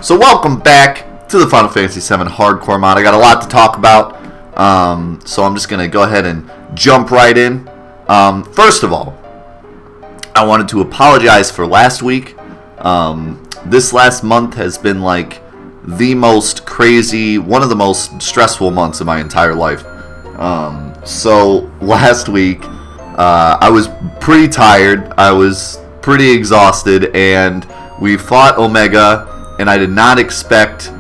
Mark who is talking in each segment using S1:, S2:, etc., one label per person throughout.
S1: So welcome back to the Final Fantasy VII Hardcore mod. I got a lot to talk about, so I'm just going to go ahead and jump right in. First of all, I wanted to apologize for last week. This last month has been like the most crazy, one of the most stressful months of my entire life. So last week, I was pretty tired, I was pretty exhausted, and we fought Omega. And I did not expect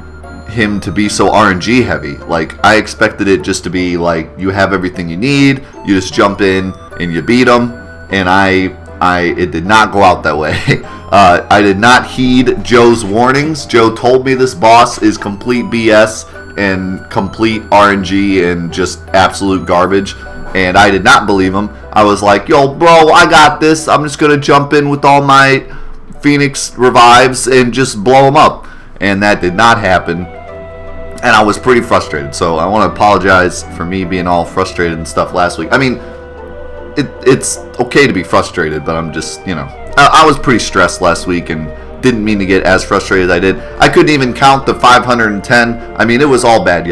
S1: him to be so RNG heavy. Like, I expected it just to be like, you have everything you need, you just jump in and you beat him. And it did not go out that way. I did not heed Joe's warnings. Joe told me this boss is complete BS and complete RNG and just absolute garbage. And I did not believe him. I was like, yo, bro, I got this. I'm just going to jump in with all my Phoenix revives and just blow them up, and that did not happen, and I was pretty frustrated. So I want to apologize for me being all frustrated and stuff last week. I mean, it's okay to be frustrated, but I'm just, I was pretty stressed last week and didn't mean to get as frustrated as I did. I couldn't even count the 510. I mean, it was all bad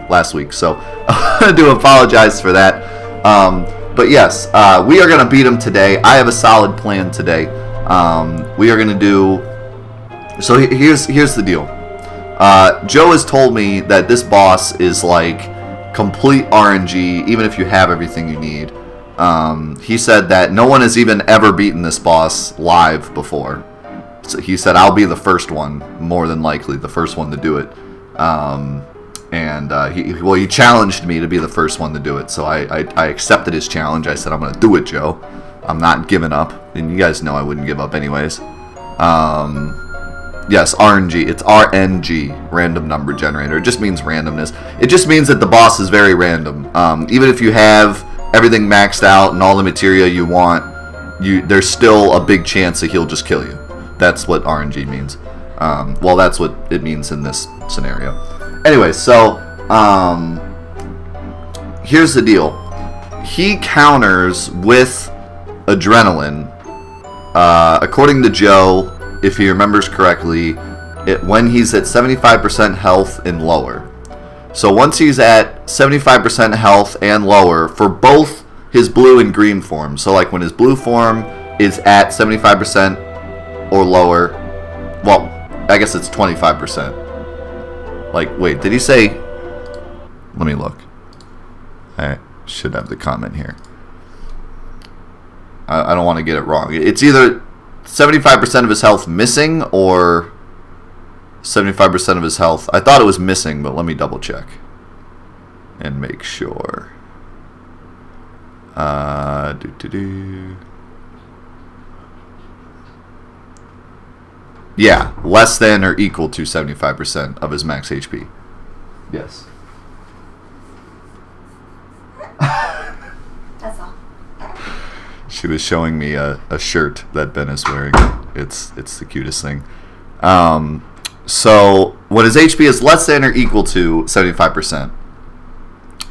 S1: last week, so I do apologize for that. But yes, we are going to beat him today. I have a solid plan today. We are going to do... So here's the deal. Joe has told me that this boss is like complete RNG, even if you have everything you need. He said that no one has even ever beaten this boss live before. So he said, I'll be the first one, more than likely, the first one to do it. He challenged me to be the first one to do it. So I accepted his challenge. I said, I'm going to do it, Joe. I'm not giving up, and you guys know I wouldn't give up anyways. Yes, RNG. It's RNG, random number generator. It just means randomness. It just means that the boss is very random. Even if you have everything maxed out and all the materia you want, there's still a big chance that he'll just kill you. That's what RNG means. Well, that's what it means in this scenario. Anyway, so here's the deal. He counters with adrenaline. According to Joe, if he remembers correctly, when he's at 75% health and lower. So once he's at 75% health and lower for both his blue and green forms. So like when his blue form is at 75% or lower, well, I guess it's 25%. Like, wait, did he say... Let me look. I should have the comment here. I don't want to get it wrong. It's either 75% of his health missing or 75% of his health. I thought it was missing, but let me double check and make sure. Yeah, less than or equal to 75% of his max HP. Yes.
S2: That's all.
S1: She was showing me a shirt that Ben is wearing. It's the cutest thing. So when his HP is less than or equal to 75%,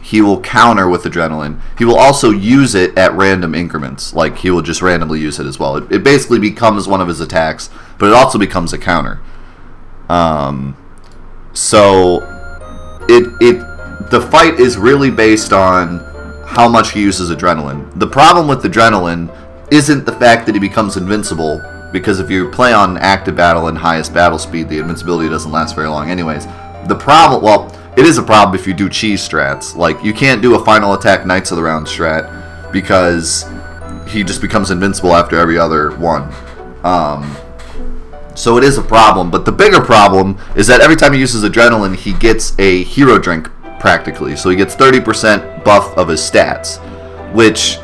S1: he will counter with adrenaline. He will also use it at random increments. Like, he will just randomly use it as well. It basically becomes one of his attacks, but it also becomes a counter. So the fight is really based on how much he uses adrenaline. The problem with adrenaline isn't the fact that he becomes invincible, because if you play on active battle and highest battle speed, the invincibility doesn't last very long anyways. The problem, well, it is a problem if you do cheese strats. Like, you can't do a final attack Knights of the Round strat because he just becomes invincible after every other one. So it is a problem, but the bigger problem is that every time he uses adrenaline, he gets a hero drink practically. So he gets 30% buff of his stats, which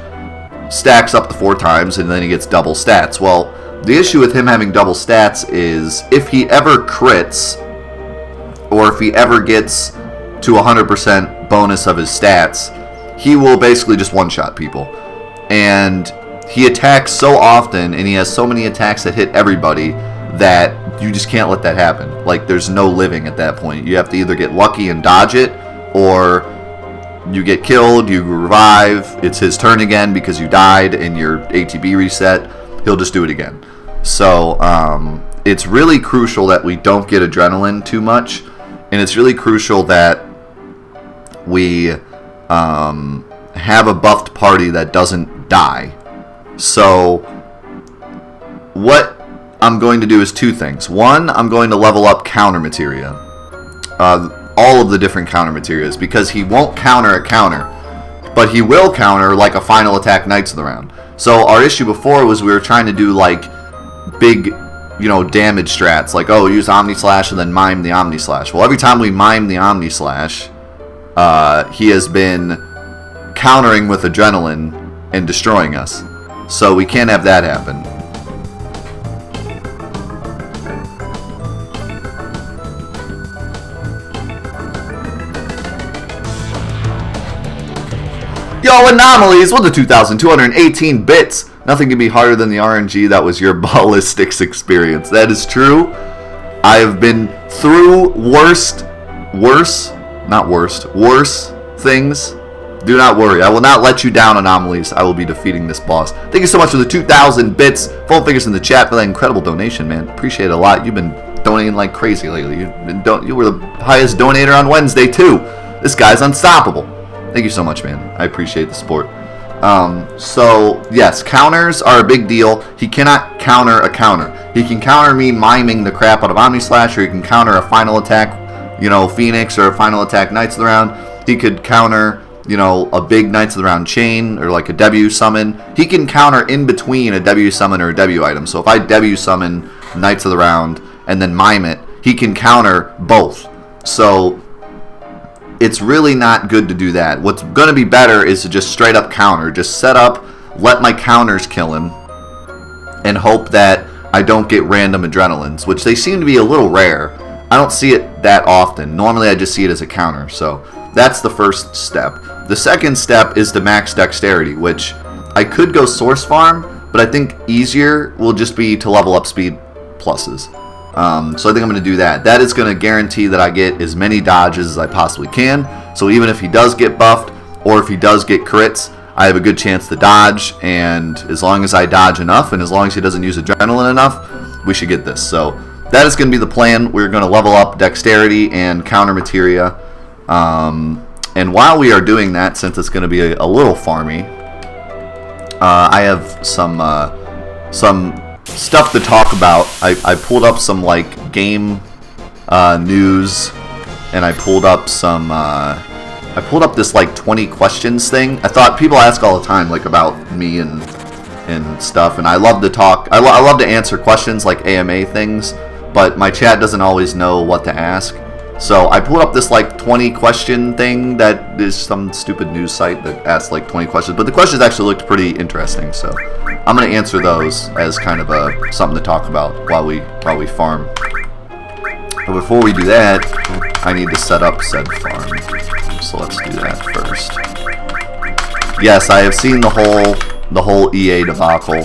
S1: stacks up to 4 times, and then he gets double stats. Well, the issue with him having double stats is if he ever crits, or if he ever gets to 100% bonus of his stats, he will basically just one-shot people. And he attacks so often, and he has so many attacks that hit everybody, that you just can't let that happen. Like, there's no living at that point. You have to either get lucky and dodge it, or you get killed, you revive, it's his turn again because you died and your ATB reset, he'll just do it again. So it's really crucial that we don't get adrenaline too much, and it's really crucial that we have a buffed party that doesn't die. So what I'm going to do is two things. One, I'm going to level up counter materia, all of the different counter materias, because he won't counter a counter, but he will counter like a final attack Knights of the Round. So our issue before was we were trying to do like big, damage strats, like, oh, use Omni Slash and then mime the Omni Slash. Well, every time we mime the Omni Slash, he has been countering with adrenaline and destroying us. So we can't have that happen. Yo, Anomalies with the 2,218 bits. Nothing can be harder than the RNG that was your ballistics experience. That is true. I have been through worse things. Do not worry. I will not let you down, Anomalies. I will be defeating this boss. Thank you so much for the 2,000 bits. Full figures in the chat for that incredible donation, man. Appreciate it a lot. You've been donating like crazy lately. You were the highest donator on Wednesday, too. This guy's unstoppable. Thank you so much, man. I appreciate the support. So, yes, counters are a big deal. He cannot counter a counter. He can counter me miming the crap out of Omni Slash, or he can counter a final attack, Phoenix, or a final attack Knights of the Round. He could counter, a big Knights of the Round chain, or like a W summon. He can counter in between a W summon or a W item. So if I W summon Knights of the Round and then mime it, he can counter both. So it's really not good to do that. What's going to be better is to just straight up counter. Just set up, let my counters kill him, and hope that I don't get random adrenalines, which they seem to be a little rare. I don't see it that often. Normally I just see it as a counter. So that's the first step. The second step is to max dexterity, which I could go source farm, but I think easier will just be to level up speed pluses. So I think I'm going to do that. That is going to guarantee that I get as many dodges as I possibly can. So even if he does get buffed, or if he does get crits, I have a good chance to dodge. And as long as I dodge enough, and as long as he doesn't use adrenaline enough, we should get this. So that is going to be the plan. We're going to level up dexterity and counter materia. And while we are doing that, since it's going to be a little farmy, I have some stuff to talk about. I pulled up some like game news, and I pulled up this like 20 questions thing. I thought people ask all the time like about me and stuff, and I love to talk. I love to answer questions like AMA things, but my chat doesn't always know what to ask. So I pulled up this like 20 question thing that is some stupid news site that asks like 20 questions, but the questions actually looked pretty interesting. So I'm gonna answer those as kind of something to talk about while we farm. But before we do that, I need to set up said farm. So let's do that first. Yes, I have seen the whole EA debacle.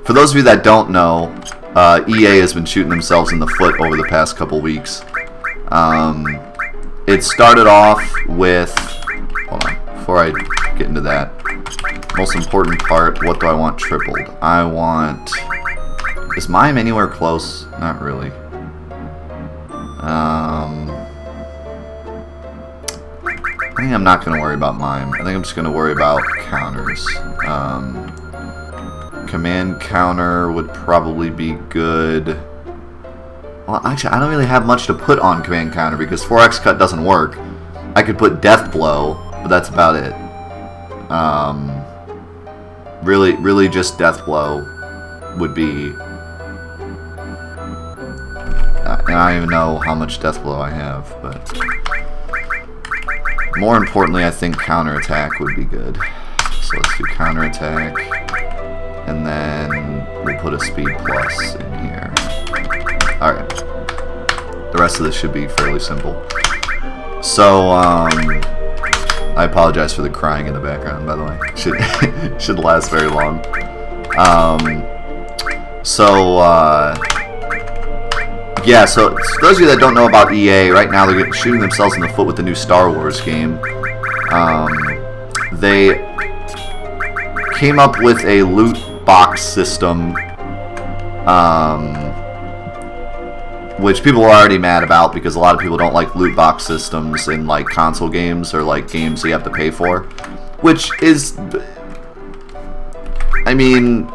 S1: For those of you that don't know, EA has been shooting themselves in the foot over the past couple weeks. It started off with, hold on, before I get into that, most important part, what do I want tripled? I want, is mime anywhere close? Not really. I think I'm not going to worry about mime. I think I'm just going to worry about counters. Command counter would probably be good. Well, actually, I don't really have much to put on command counter because 4x cut doesn't work. I could put death blow, but that's about it. Really just death blow would be... and I don't even know how much death blow I have, but... more importantly, I think counterattack would be good. So let's do counterattack. And then we'll put a speed plus in here. Alright. The rest of this should be fairly simple. So, I apologize for the crying in the background, by the way. Shouldn't last very long. Yeah, so those of you that don't know about EA, right now they're shooting themselves in the foot with the new Star Wars game. They came up with a loot box system which people are already mad about because a lot of people don't like loot box systems in like console games or like games that you have to pay for, which is, I mean,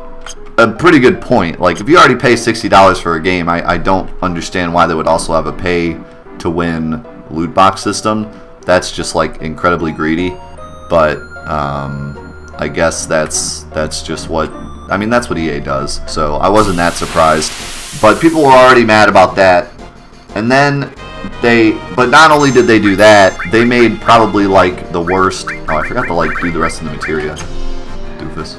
S1: a pretty good point. Like, if you already pay $60 for a game, I don't understand why they would also have a pay-to-win loot box system. That's just, like, incredibly greedy. But, I guess that's just what... I mean, that's what EA does. So, I wasn't that surprised. But people were already mad about that. And then But not only did they do that, they made probably, like, the worst... Oh, I forgot to, like, do the rest of the materia. Doofus.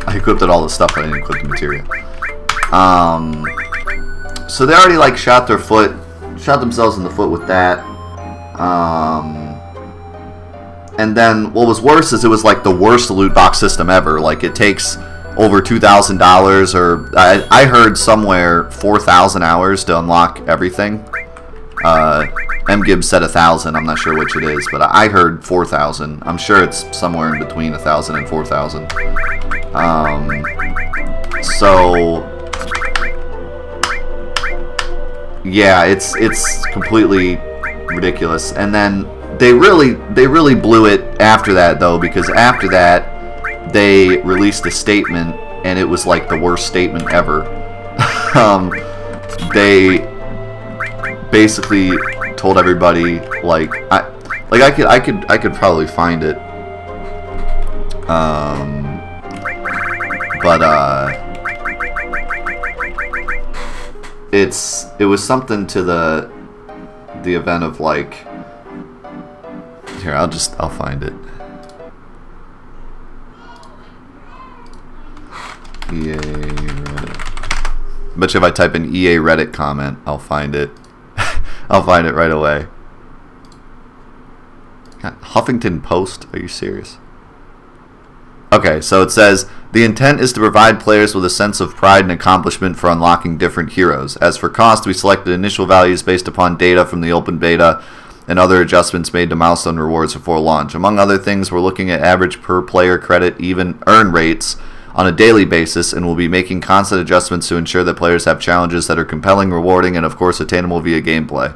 S1: I equipped all the stuff, but I didn't equip the materia. So they already like shot themselves in the foot with that. And then what was worse is it was like the worst loot box system ever. Like, it takes over $2,000, or I heard somewhere 4,000 hours to unlock everything. MGib said 1,000. I'm not sure which it is, but I heard 4,000. I'm sure it's somewhere in between 1,000 and 4,000. So yeah, it's completely ridiculous. And then they really blew it after that, though, because after that they released a statement, and it was like the worst statement ever. They basically told everybody, like, I could probably find it, but it was something to the event of, like, here, I'll find it. EA Reddit. Bet you if I type in EA Reddit comment, I'll find it. I'll find it right away. God, Huffington Post? Are you serious? Okay, so it says, the intent is to provide players with a sense of pride and accomplishment for unlocking different heroes. As for cost, we selected initial values based upon data from the open beta and other adjustments made to milestone rewards before launch. Among other things, we're looking at average per player credit even earn rates on a daily basis, and we'll be making constant adjustments to ensure that players have challenges that are compelling, rewarding, and of course attainable via gameplay.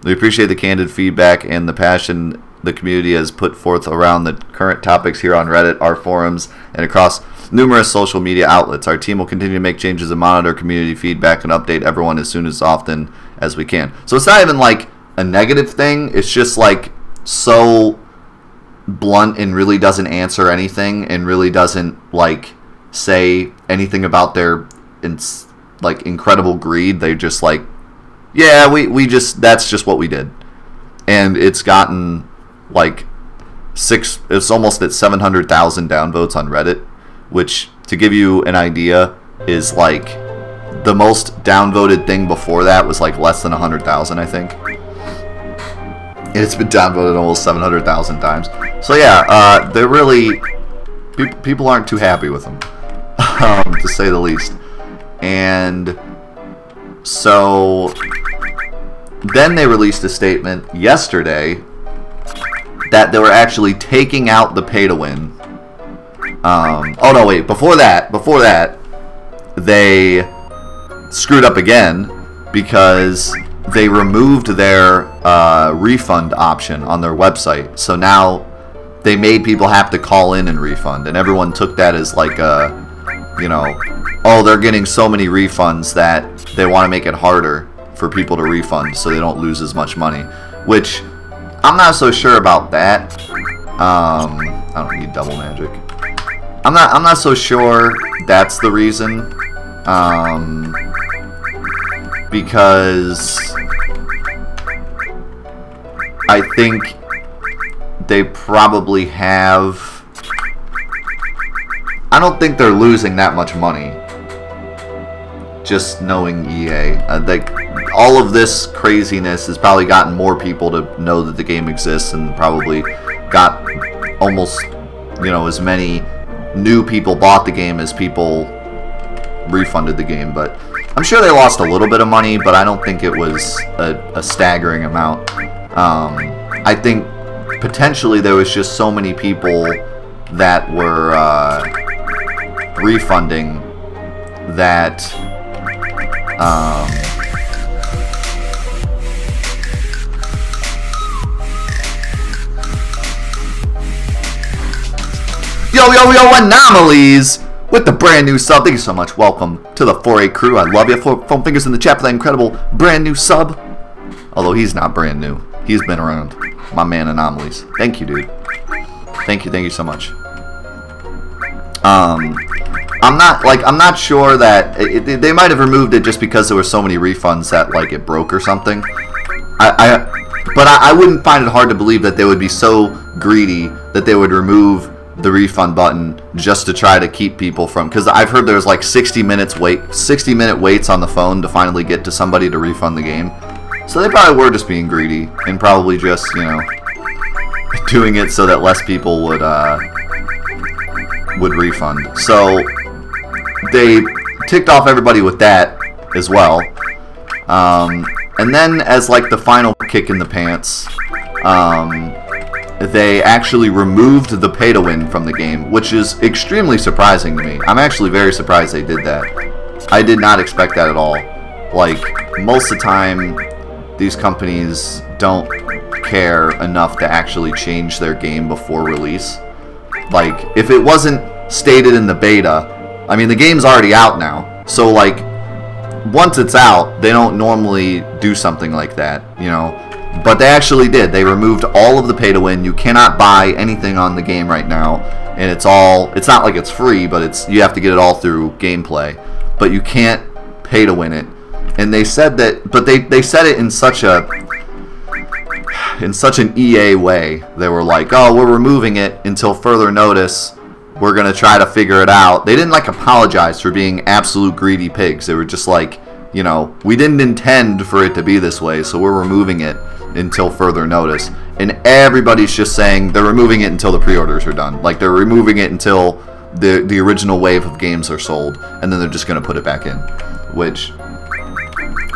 S1: We appreciate the candid feedback and the passion the community has put forth around the current topics here on Reddit, our forums, and across numerous social media outlets. Our team will continue to make changes and monitor community feedback and update everyone as soon as often as we can. So it's not even like a negative thing, it's just like so blunt and really doesn't answer anything and really doesn't like say anything about their like incredible greed. They just like, yeah, we just, that's just what we did. And it's gotten like it's almost at 700,000 downvotes on Reddit, which, to give you an idea, is like the most downvoted thing before that was like less than 100,000, I think. And it's been downvoted almost 700,000 times. So yeah, they're really, people aren't too happy with them, to say the least. And so then they released a statement yesterday that they were actually taking out the pay to win. Oh no, wait, before that, they screwed up again because they removed their refund option on their website. So now they made people have to call in and refund, and everyone took that as like a, you know, oh, they're getting so many refunds that they want to make it harder for people to refund so they don't lose as much money, which I'm not so sure about that. I don't need double magic. I'm not so sure that's the reason, because I think they probably have, I don't think they're losing that much money, just knowing EA. All of this craziness has probably gotten more people to know that the game exists, and probably got almost, you know, as many new people bought the game as people refunded the game. But I'm sure they lost a little bit of money, but I don't think it was a staggering amount. I think potentially there was just so many people that were refunding that Yo, Anomalies with the brand new sub. Thank you so much. Welcome to the 4A crew. I love you. Foam fingers in the chat for that incredible brand new sub. Although he's not brand new. He's been around. My man Anomalies. Thank you, dude. Thank you so much. I'm not sure that they might have removed it just because there were so many refunds that like it broke or something. But I wouldn't find it hard to believe that they would be so greedy that they would remove the refund button just to try to keep people from, because I've heard there's like 60-minute waits on the phone to finally get to somebody to refund the game. So they probably were just being greedy and probably just, you know, doing it so that less people would refund. So they ticked off everybody with that as well. And then as like the final kick in the pants, they actually removed the pay to win from the game, which is extremely surprising to me. I'm actually very surprised they did that. I did not expect that at all. Like, most of the time, these companies don't care enough to actually change their game before release. Like, if it wasn't stated in the beta, I mean, the game's already out now. So, like, once it's out, they don't normally do something like that, you know? But they actually did. They removed all of the pay to win. You cannot buy anything on the game right now, and it's not like it's free, but you have to get it all through gameplay. But you can't pay to win it. And they said that, but they said it in such an EA way. They were like, "Oh, we're removing it until further notice. We're going to try to figure it out." They didn't like apologize for being absolute greedy pigs. They were just like, you know, we didn't intend for it to be this way, so we're removing it until further notice. And everybody's just saying they're removing it until the pre-orders are done. Like, they're removing it until the original wave of games are sold, and then they're just going to put it back in. Which,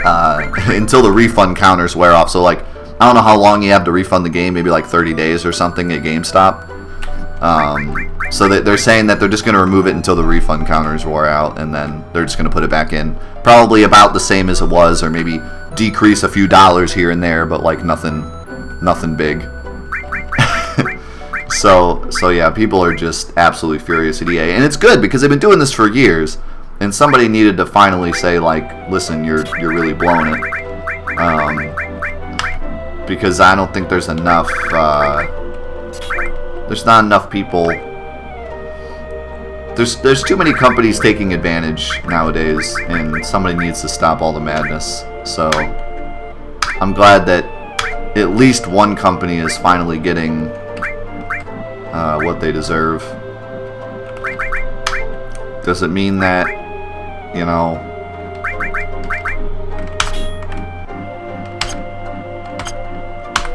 S1: until the refund counters wear off. So, like, I don't know how long you have to refund the game, maybe like 30 days or something at GameStop. So they're saying that they're just going to remove it until the refund counters wore out, and then they're just going to put it back in. Probably about the same as it was, or maybe decrease a few dollars here and there, but like nothing big. So yeah, people are just absolutely furious at EA, and it's good because they've been doing this for years, and somebody needed to finally say, like, listen, you're really blowing it. Because I don't think there's enough. There's not enough people. There's too many companies taking advantage nowadays, and somebody needs to stop all the madness. So I'm glad that at least one company is finally getting what they deserve. Does it mean that, you know,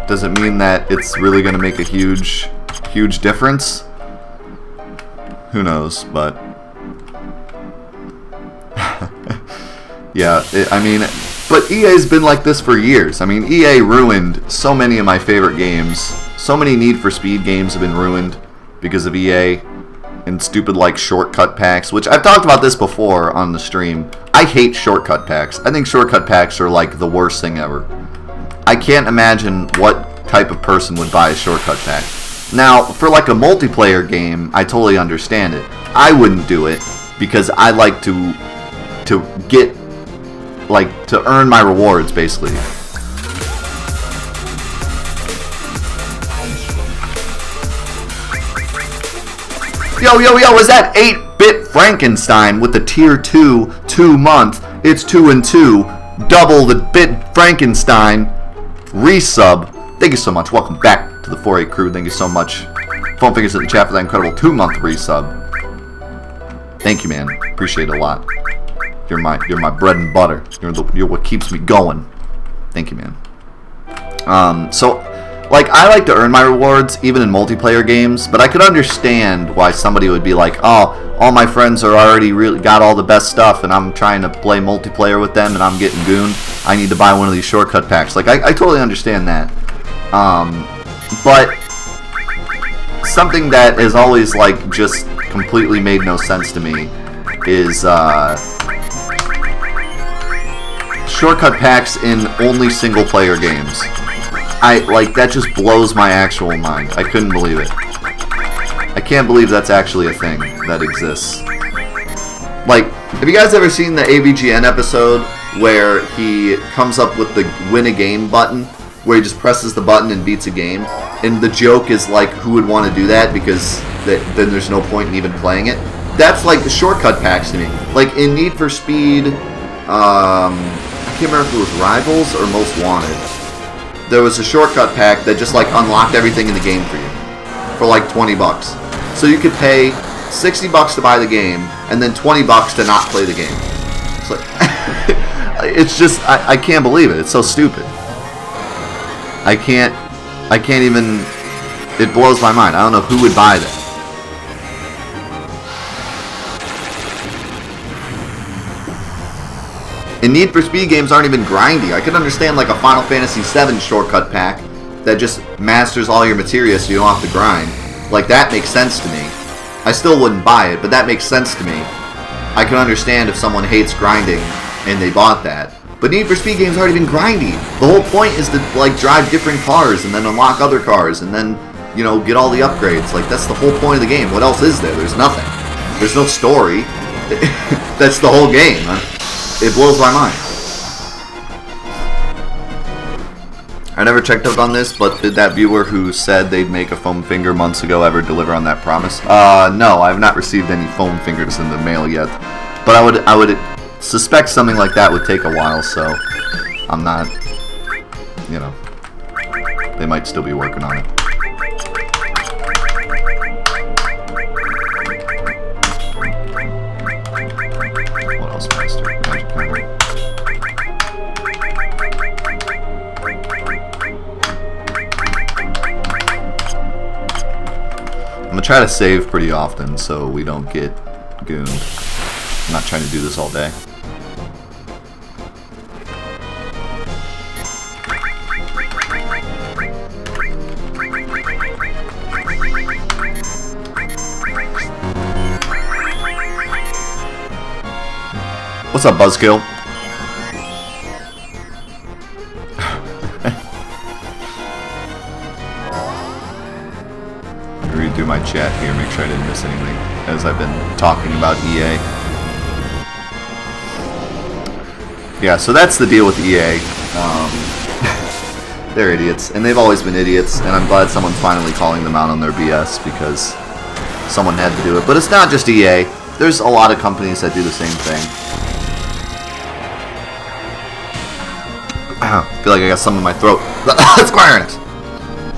S1: does it mean that it's really going to make a huge difference? Who knows, but yeah, but EA's been like this for years. I mean, EA ruined so many of my favorite games. So many Need for Speed games have been ruined because of EA and stupid, like, shortcut packs, which I've talked about this before on the stream. I hate shortcut packs. I think shortcut packs are like the worst thing ever. I can't imagine what type of person would buy a shortcut pack. Now, for like a multiplayer game, I totally understand it. I wouldn't do it because I like to get, like, to earn my rewards, basically. Yo, is that 8-Bit Frankenstein with the tier 2 2-month? It's 2 and 2. Double the Bit Frankenstein resub. Thank you so much. Welcome back to the 4A crew. Thank you so much. Foam fingers in the chat for that incredible 2-month resub. Thank you, man. Appreciate it a lot. You're my bread and butter. You're what keeps me going. Thank you, man. So, like, I like to earn my rewards even in multiplayer games, but I could understand why somebody would be like, oh, all my friends are already really got all the best stuff, and I'm trying to play multiplayer with them, and I'm getting gooned. I need to buy one of these shortcut packs. Like, I totally understand that. But something that has always like just completely made no sense to me is shortcut packs in only single player games. That just blows my actual mind. I couldn't believe it. I can't believe that's actually a thing that exists. Like, have you guys ever seen the AVGN episode where he comes up with the win a game button, where he just presses the button and beats a game? And the joke is like, who would want to do that, because then there's no point in even playing it? That's like the shortcut packs to me. Like in Need for Speed, I can't remember if it was Rivals or Most Wanted. There was a shortcut pack that just like unlocked everything in the game for you for like $20. So you could pay $60 to buy the game and then $20 to not play the game. It's like it's just I can't believe it. It's so stupid. I can't even. It blows my mind. I don't know who would buy that. And Need for Speed games aren't even grindy. I could understand like a Final Fantasy VII shortcut pack that just masters all your materia so you don't have to grind. Like, that makes sense to me. I still wouldn't buy it, but that makes sense to me. I can understand if someone hates grinding and they bought that. But Need for Speed games aren't even grindy. The whole point is to like drive different cars and then unlock other cars and then, you know, get all the upgrades. Like, that's the whole point of the game. What else is there? There's nothing. There's no story. That's the whole game. It blows my mind. I never checked up on this, but did that viewer who said they'd make a foam finger months ago ever deliver on that promise? No, I have not received any foam fingers in the mail yet. But I would suspect something like that would take a while, so I'm not, you know, they might still be working on it. What else, Master? Magic Memory. I'm gonna try to save pretty often so we don't get gooned. I'm not trying to do this all day. What's up, Buzzkill? Redo my chat here, make sure I didn't miss anything as I've been talking about EA. Yeah, so that's the deal with EA. They're idiots, and they've always been idiots, and I'm glad someone's finally calling them out on their BS because someone had to do it. But it's not just EA. There's a lot of companies that do the same thing. I feel like I got something in my throat. Square Enix!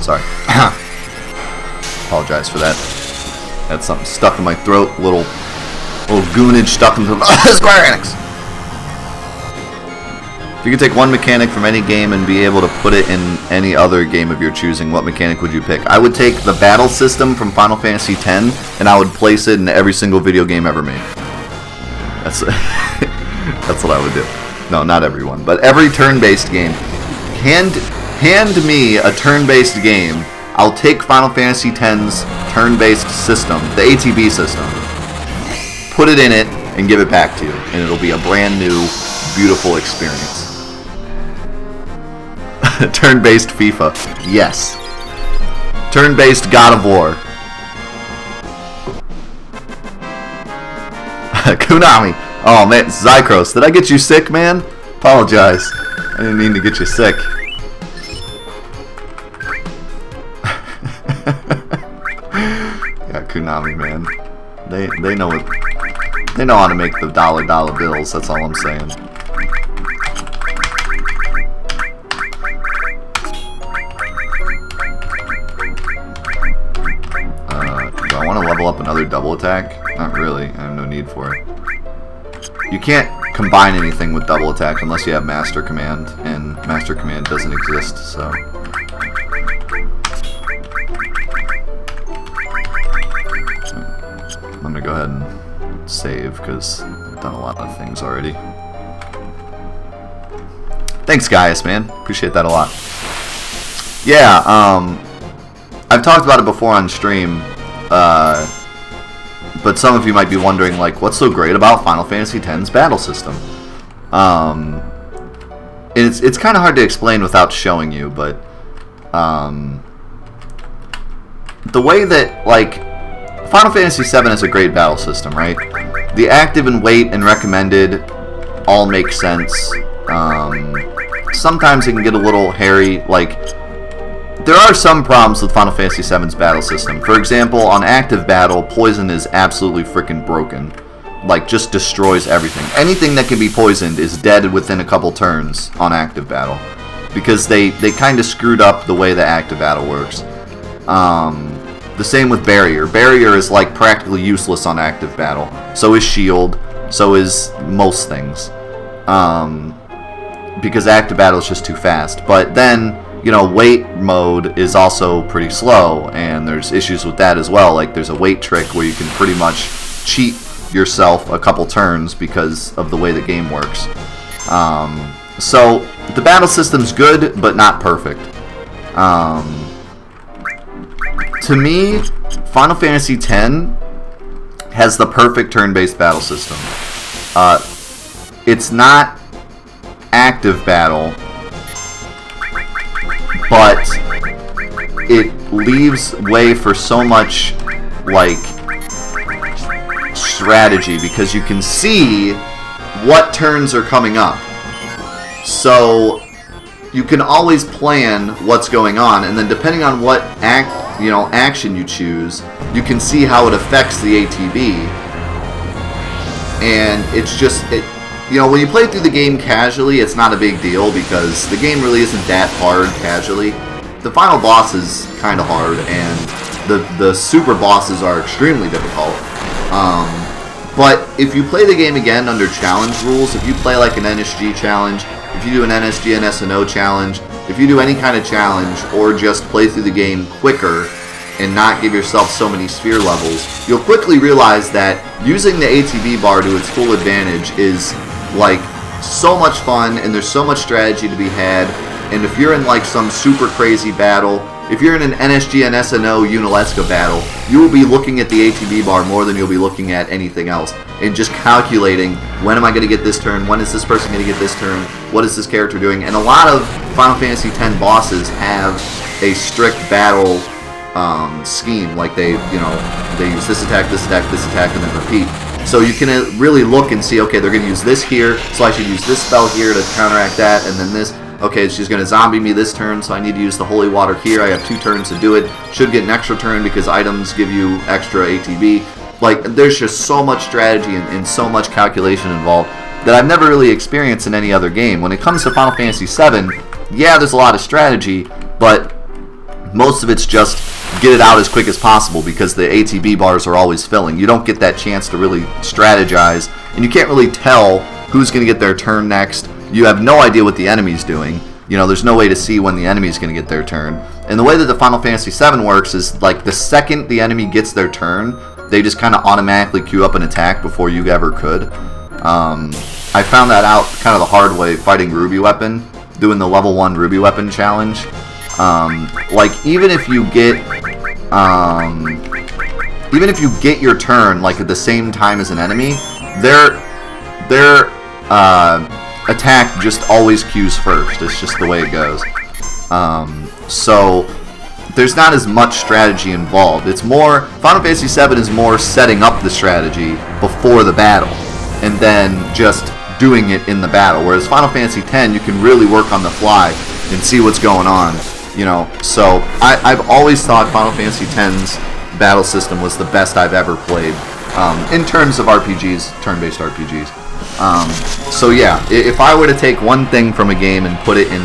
S1: Sorry. Apologize for that. Had something stuck in my throat. Little goonage stuck in the Square Enix! If you could take one mechanic from any game and be able to put it in any other game of your choosing, what mechanic would you pick? I would take the battle system from Final Fantasy X, and I would place it in every single video game ever made. That's that's what I would do. No, not everyone, but every turn-based game. Hand me a turn-based game. I'll take Final Fantasy X's turn-based system, the ATB system, put it in it, and give it back to you, and it'll be a brand new, beautiful experience. Turn-based FIFA. Yes. Turn-based God of War. Konami. Oh man, Zycros, did I get you sick, man? Apologize. I didn't mean to get you sick. Yeah, Konami, man. They know what they know how to make the dollar bills. That's all I'm saying. Do I want to level up another double attack? Not really. I have no need for it. You can't combine anything with double attack unless you have Master Command, and Master Command doesn't exist, so. I'm gonna go ahead and save, because I've done a lot of things already. Thanks, guys, man. Appreciate that a lot. Yeah, I've talked about it before on stream, but some of you might be wondering, like, what's so great about Final Fantasy X's battle system? It's kind of hard to explain without showing you, but the way that, like, Final Fantasy VII is a great battle system, right? The active and wait and recommended all make sense. Sometimes it can get a little hairy. Like, there are some problems with Final Fantasy VII's battle system. For example, on active battle, poison is absolutely freaking broken. Like, just destroys everything. Anything that can be poisoned is dead within a couple turns on active battle, because they kind of screwed up the way that active battle works. The same with barrier. Barrier is like practically useless on active battle. So is shield. So is most things. Because active battle is just too fast. But then, you know, wait mode is also pretty slow, and there's issues with that as well. Like, there's a wait trick where you can pretty much cheat yourself a couple turns because of the way the game works. So the battle system's good, but not perfect. To me, Final Fantasy X has the perfect turn-based battle system. It's not active battle, but it leaves way for so much, like, strategy, because you can see what turns are coming up. So you can always plan what's going on, and then depending on what action you choose, you can see how it affects the ATB. And it's just, when you play through the game casually, it's not a big deal, because the game really isn't that hard casually. The final boss is kind of hard, and the super bosses are extremely difficult. But if you play the game again under challenge rules, if you play like an NSG challenge, if you do an NSG and SNO challenge, if you do any kind of challenge, or just play through the game quicker and not give yourself so many sphere levels, you'll quickly realize that using the ATB bar to its full advantage is, like, so much fun, and there's so much strategy to be had. And if you're in, like, some super crazy battle, if you're in an NSG and SNO Unalesca battle, you will be looking at the ATB bar more than you'll be looking at anything else, and just calculating, when am I going to get this turn, when is this person going to get this turn, what is this character doing. And a lot of Final Fantasy X bosses have a strict battle scheme, like they use this attack, this attack, this attack, and then repeat. So you can really look and see, okay, they're going to use this here, so I should use this spell here to counteract that, and then this. Okay, she's going to zombie me this turn, so I need to use the Holy Water here. I have 2 turns to do it. Should get an extra turn because items give you extra ATB. Like, there's just so much strategy and so much calculation involved that I've never really experienced in any other game. When it comes to Final Fantasy VII, yeah, there's a lot of strategy, but most of it's just get it out as quick as possible because the ATB bars are always filling. You don't get that chance to really strategize, and you can't really tell who's going to get their turn next. You have no idea what the enemy's doing. There's no way to see when the enemy's going to get their turn. And the way that the Final Fantasy VII works is, like, the second the enemy gets their turn, they just kind of automatically queue up an attack before you ever could. I found that out kind of the hard way fighting Ruby Weapon, doing the level 1 Ruby Weapon challenge. Like, even if you get your turn, like, at the same time as an enemy, their attack just always queues first. It's just the way it goes. So there's not as much strategy involved. It's more, Final Fantasy VII is more setting up the strategy before the battle and then just doing it in the battle. Whereas Final Fantasy X, you can really work on the fly and see what's going on. So I've always thought Final Fantasy X's battle system was the best I've ever played in terms of RPGs, turn-based RPGs. So yeah, if I were to take one thing from a game and put it in,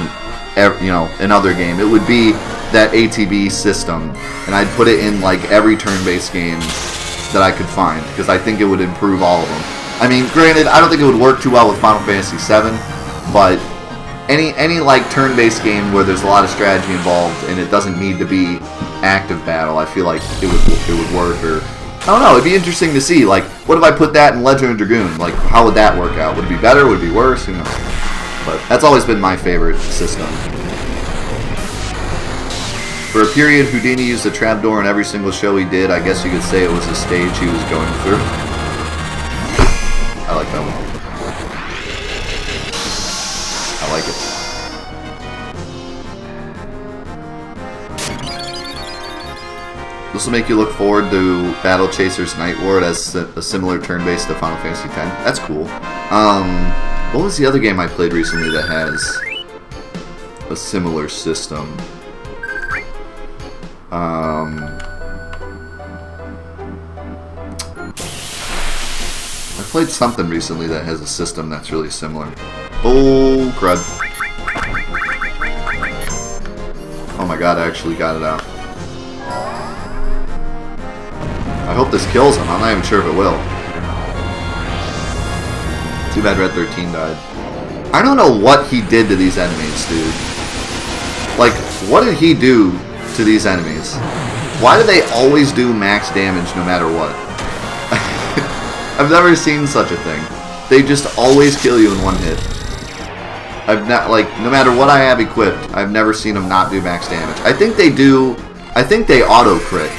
S1: another game, it would be that ATB system, and I'd put it in like every turn-based game that I could find, because I think it would improve all of them. I mean, granted, I don't think it would work too well with Final Fantasy VII, but any like turn-based game where there's a lot of strategy involved and it doesn't need to be active battle, I feel like it would work. Or I don't know, it'd be interesting to see, like, what if I put that in Legend of Dragoon? Like, how would that work out? Would it be better? Would it be worse? Who knows? But that's always been my favorite system. For a period, Houdini used a trapdoor in every single show he did. I guess you could say it was a stage he was going through. I like that one. I like it. This will make you look forward to Battle Chasers Night Ward as a similar turn-based to Final Fantasy X. That's cool. What was the other game I played recently that has a similar system? I played something recently that has a system that's really similar. Oh, crud. Oh my god, I actually got it out. I hope this kills him. I'm not even sure if it will. Too bad Red 13 died. I don't know what he did to these enemies, dude. Like, what did he do to these enemies? Why do they always do max damage no matter what? I've never seen such a thing. They just always kill you in one hit. I've not, like, no matter what I have equipped, I've never seen them not do max damage. I think they do, I think they auto crit.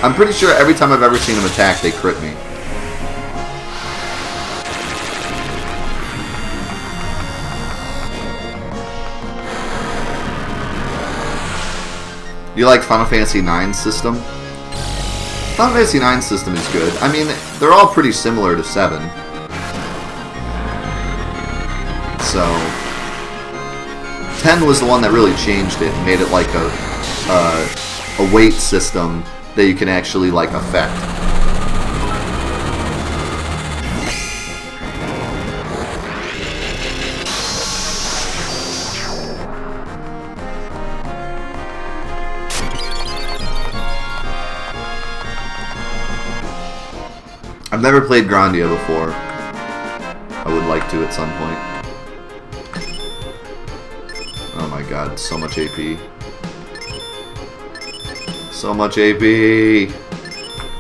S1: I'm pretty sure every time I've ever seen them attack, they crit me. You like Final Fantasy IX system? Final Fantasy IX system is good. I mean, they're all pretty similar to 7. So, 10 was the one that really changed it and made it like a weight system that you can actually like affect. I've never played Grandia before. I would like to at some point. Oh my god, so much AP. So much AP! I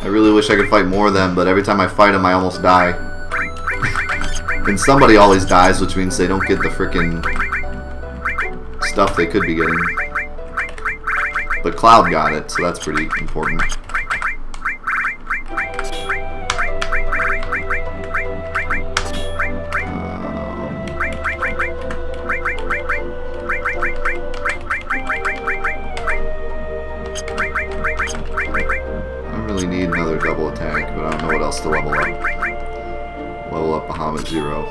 S1: really wish I could fight more of them, but every time I fight them I almost die. And somebody always dies, which means they don't get the frickin' stuff they could be getting. But Cloud got it, so that's pretty important. Need another double attack, but I don't know what else to level up. Level up Bahamut 0.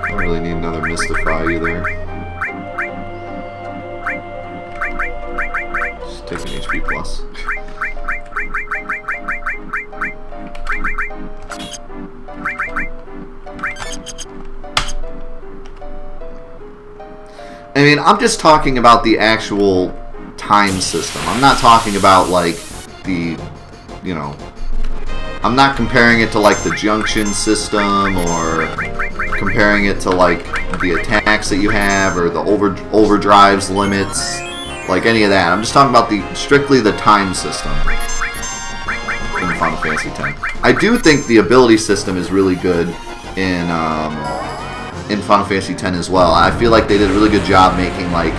S1: I don't really need another Mystify either. Just take an HP plus. I mean, I'm just talking about the actual time system. I'm not talking about, like, the, you know, I'm not comparing it to, like, the junction system or comparing it to, like, the attacks that you have or the overdrives limits, like any of that. I'm just talking about strictly the time system in Final Fantasy X. I do think the ability system is really good in Final Fantasy X as well. I feel like they did a really good job making like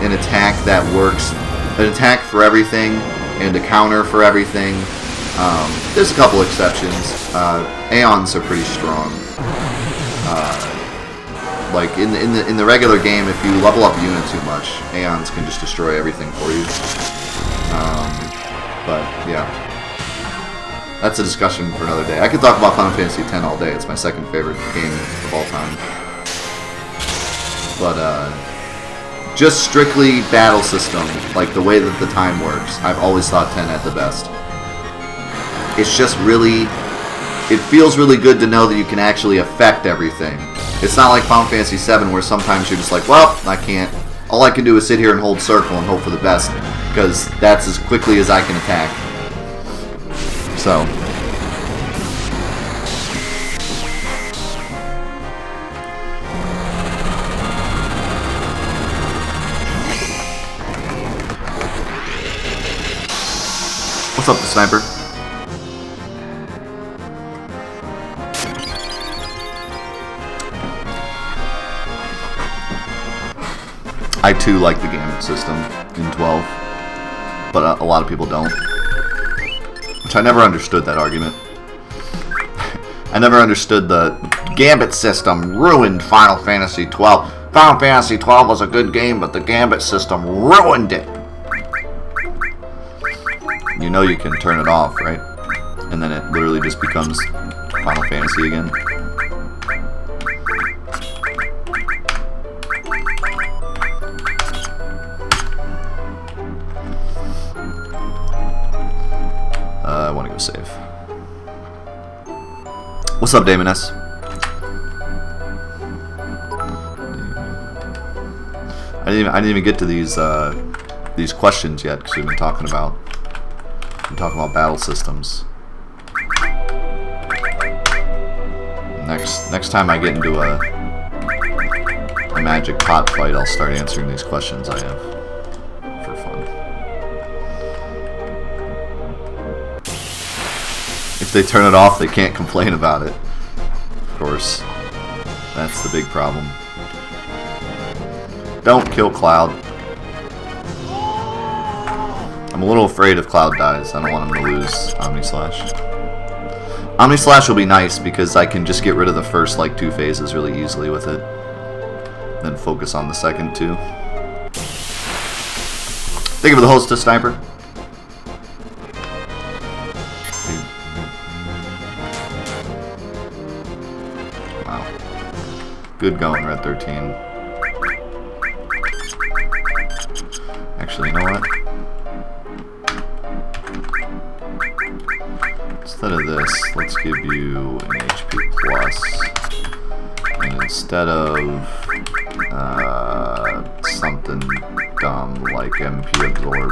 S1: an attack that works, an attack for everything and a counter for everything. There's a couple exceptions. Aeons are pretty strong. Like in the regular game, if you level up a unit too much, Aeons can just destroy everything for you. But yeah. That's a discussion for another day. I could talk about Final Fantasy X all day. It's my second favorite game of all time. But, just strictly battle system, like the way that the time works, I've always thought 10 had the best. It's just really, it feels really good to know that you can actually affect everything. It's not like Final Fantasy VII where sometimes you're just like, well, I can't. All I can do is sit here and hold circle and hope for the best, because that's as quickly as I can attack. So, what's up, the sniper? I too like the gambit system in 12, but a lot of people don't. Which I never understood that argument. I never understood the gambit system ruined Final Fantasy 12. Final Fantasy 12 was a good game, but the gambit system ruined it. You know you can turn it off, right? And then it literally just becomes Final Fantasy again. I want to go save. What's up, Damon S? I didn't even get to these questions yet because we've been talking about battle systems. Next time I get into a magic pot fight, I'll start answering these questions I have for fun. If they turn it off, they can't complain about it. Of course, that's the big problem. Don't kill Cloud. I'm a little afraid if Cloud dies. I don't want him to lose Omni-Slash. Omni-Slash will be nice because I can just get rid of the first like 2 phases really easily with it. Then focus on the second 2. Thank you for the hostess, Sniper. Wow. Good going, Red 13. Actually, you know what? Instead of this, let's give you an HP plus. And instead of something dumb like MP Absorb,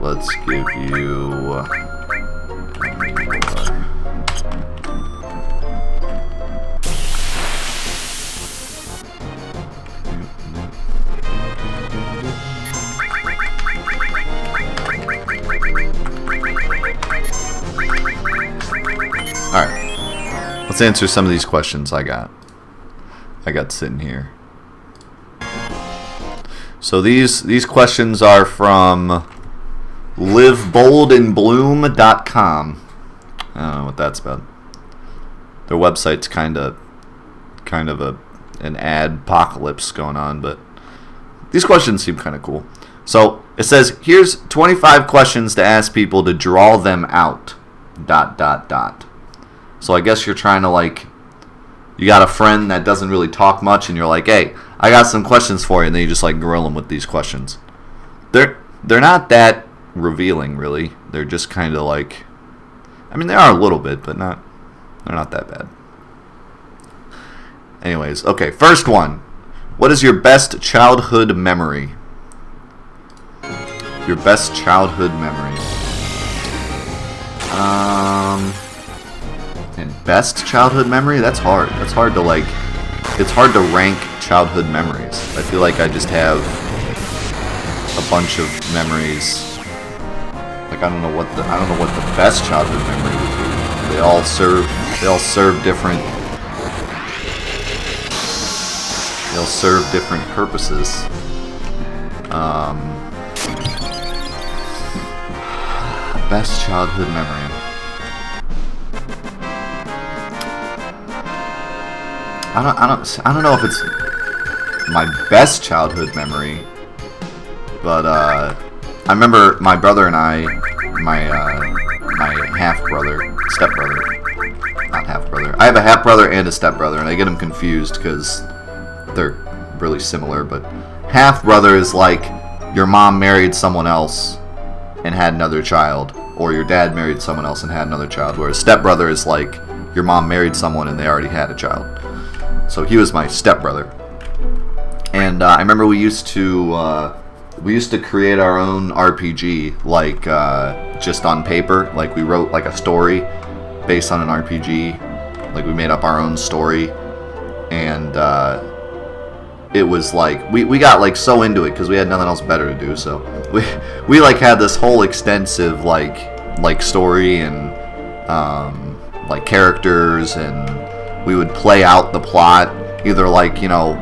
S1: let's give you Alright, let's answer some of these questions I got sitting here. So these questions are from liveboldandbloom.com. I don't know what that's about. Their website's kind of an ad-pocalypse going on, but these questions seem kind of cool. So it says, here's 25 questions to ask people to draw them out. ... So I guess you're trying to, like, you got a friend that doesn't really talk much, and you're like, hey, I got some questions for you, and then you just like grill them with these questions. They're not that revealing, really. They're just kind of like, I mean, they are a little bit, but they're not that bad. Anyways, okay, first one. What is your best childhood memory? Your best childhood memory. And best childhood memory? That's hard. That's hard to like. It's hard to rank childhood memories. I feel like I just have a bunch of memories. Like I don't know what the best childhood memory would be. They all serve different. They'll serve different purposes. Best childhood memory. I don't know if it's my best childhood memory, but I remember my brother and I, my half-brother, step-brother, not half-brother. I have a half-brother and a step-brother, and I get them confused because they're really similar, but half-brother is like your mom married someone else and had another child, or your dad married someone else and had another child, whereas step-brother is like your mom married someone and they already had a child. So he was my stepbrother, and I remember we used to create our own RPG, like just on paper. Like we wrote like a story based on an RPG. Like we made up our own story, and it was like we got like so into it because we had nothing else better to do. So we like had this whole extensive like story and like characters, and we would play out the plot, either like, you know,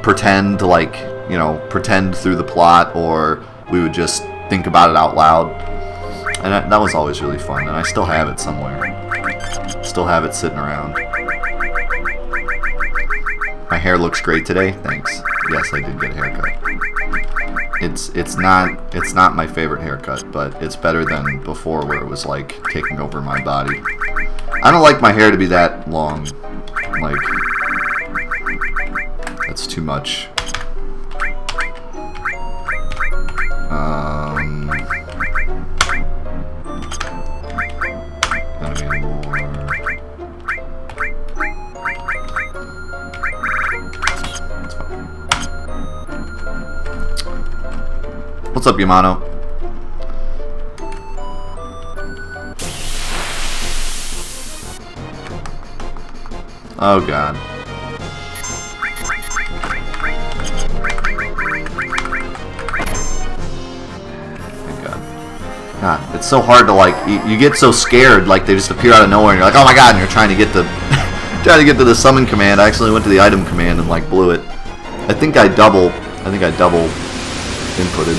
S1: pretend like you know, pretend through the plot, or we would just think about it out loud. And that was always really fun, and I still have it somewhere. Still have it sitting around. My hair looks great today. Thanks. Yes, I did get a haircut. It's not my favorite haircut, but it's better than before where it was like taking over my body. I don't like my hair to be that long. Like, that's too much. Gotta be more. That's fine. What's up, Yamano? Oh god. God, it's so hard to like. You get so scared, like they just appear out of nowhere, and you're like, oh my god, and you're trying to get the to the summon command. I actually went to the item command and like blew it. I think I double inputted.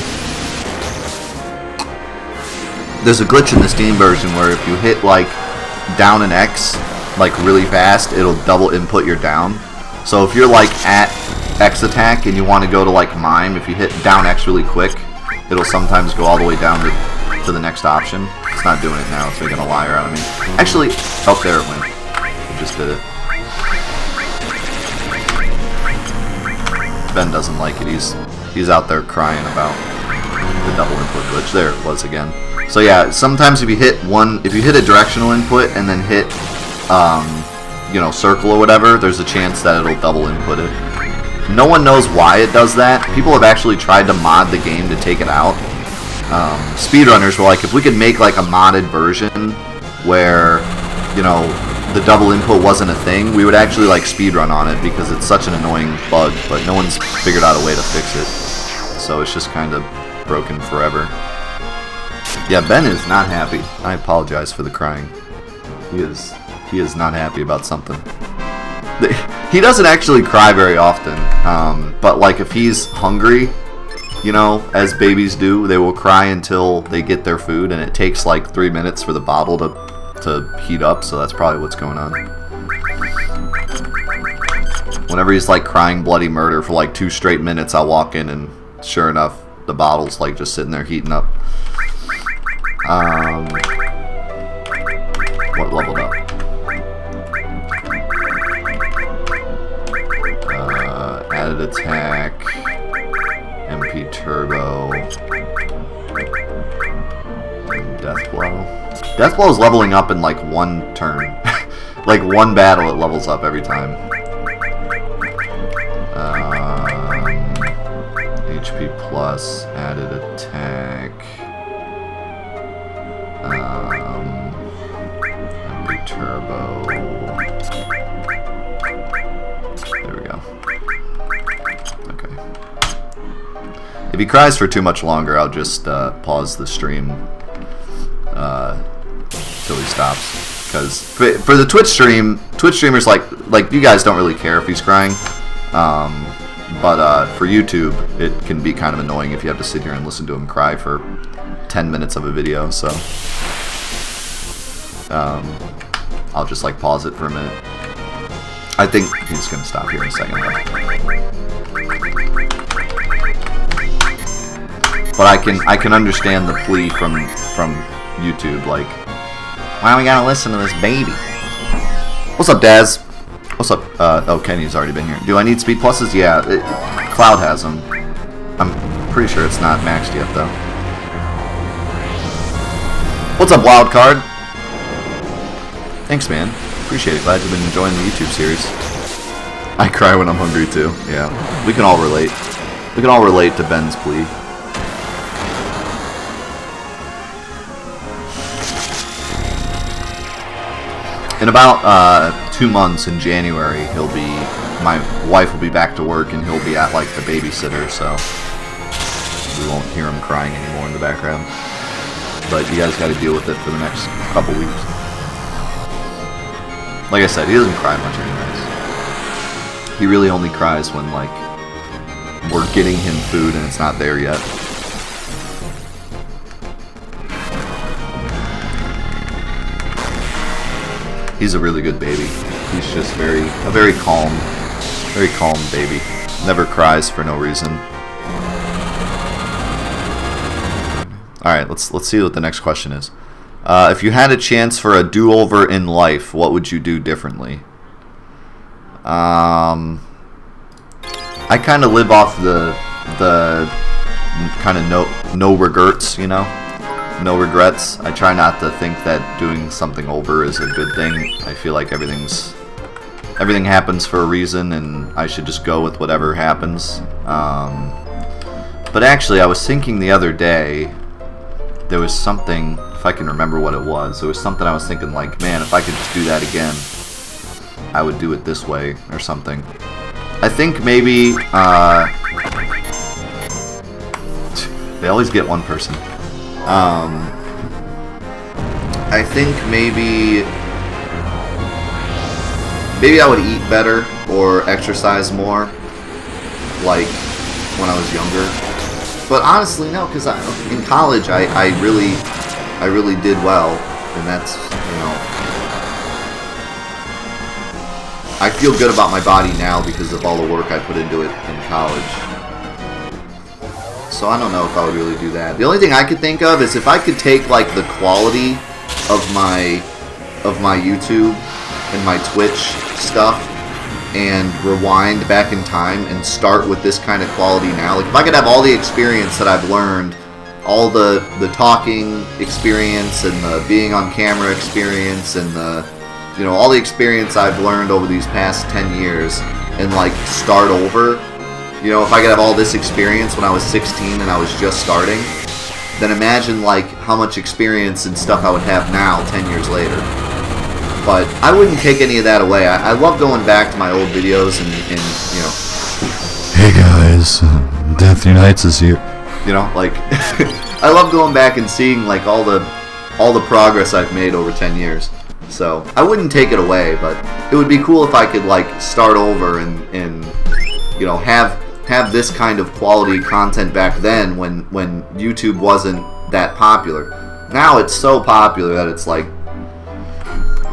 S1: There's a glitch in the Steam version where if you hit like down and X like really fast, it'll double input your down. So if you're like at X attack and you want to go to like mime, if you hit down X really quick, it'll sometimes go all the way down to the next option. It's not doing it now. It's making a liar out of me. Actually, oh, there it went. It just did it. Ben doesn't like it. He's out there crying about the double input glitch. There it was again. So yeah, sometimes if you hit a directional input and then hit, you know, circle or whatever, there's a chance that it'll double input it. No one knows why it does that. People have actually tried to mod the game to take it out. Speedrunners were like, if we could make like a modded version where, you know, the double input wasn't a thing, we would actually like speedrun on it because it's such an annoying bug, but no one's figured out a way to fix it. So it's just kind of broken forever. Yeah, Ben is not happy. I apologize for the crying. He is not happy about something. He doesn't actually cry very often, but like if he's hungry, you know, as babies do, they will cry until they get their food, and it takes like 3 minutes for the bottle to heat up, so that's probably what's going on. Whenever he's like crying bloody murder for like 2 straight minutes, I'll walk in and sure enough, the bottle's like just sitting there heating up. What leveled up? Added attack, MP turbo, and death blow. Death blow is leveling up in like 1 turn. Like 1 battle it levels up every time. HP plus, added attack, MP turbo. There we go. Okay. If he cries for too much longer, I'll just pause the stream till he stops. Because for the Twitch stream, Twitch streamers like you guys don't really care if he's crying. But for YouTube, it can be kind of annoying if you have to sit here and listen to him cry for 10 minutes of a video. So I'll just like pause it for a minute. I think he's gonna stop here in a second. But I can understand the plea from YouTube, like, why do we gotta listen to this baby? What's up, Daz? What's up? Oh, Kenny's already been here. Do I need speed pluses? Yeah, Cloud has them. I'm pretty sure it's not maxed yet, though. What's up, Wildcard? Thanks, man. Appreciate it. Glad you've been enjoying the YouTube series. I cry when I'm hungry, too. Yeah, we can all relate. We can all relate to Ben's plea. In about 2 months, in January, my wife will be back to work, and he'll be at like the babysitter, so we won't hear him crying anymore in the background. But you guys got to deal with it for the next couple weeks. Like I said, he doesn't cry much anyways. He really only cries when like we're getting him food and it's not there yet. He's a really good baby. He's just a very calm baby. Never cries for no reason. All right, let's see what the next question is. If you had a chance for a do-over in life, what would you do differently? I kind of live off the kind of no regrets, you know? No regrets. I try not to think that doing something over is a good thing. I feel like everything happens for a reason, and I should just go with whatever happens. But actually, I was thinking the other day, there was something, if I can remember what it was, there was something I was thinking like, man, if I could just do that again, I would do it this way or something. I think maybe, they always get one person. I think maybe I would eat better or exercise more, like when I was younger. But honestly, no, because in college I really did well, and that's, you know, I feel good about my body now because of all the work I put into it in college. So I don't know if I would really do that. The only thing I could think of is if I could take like the quality of my YouTube and my Twitch stuff and rewind back in time and start with this kind of quality now. Like if I could have all the experience that I've learned, all the talking experience and the being on camera experience and the, you know, all the experience I've learned over these past 10 years and like start over. You know, if I could have all this experience when I was 16 and I was just starting, then imagine like how much experience and stuff I would have now 10 years later. But I wouldn't take any of that away. I love going back to my old videos and you know, hey guys, Death Unites is here. You know, like I love going back and seeing like all the progress I've made over 10 years. So I wouldn't take it away, but it would be cool if I could like start over and you know, have this kind of quality content back then when YouTube wasn't that popular. Now it's so popular that it's like,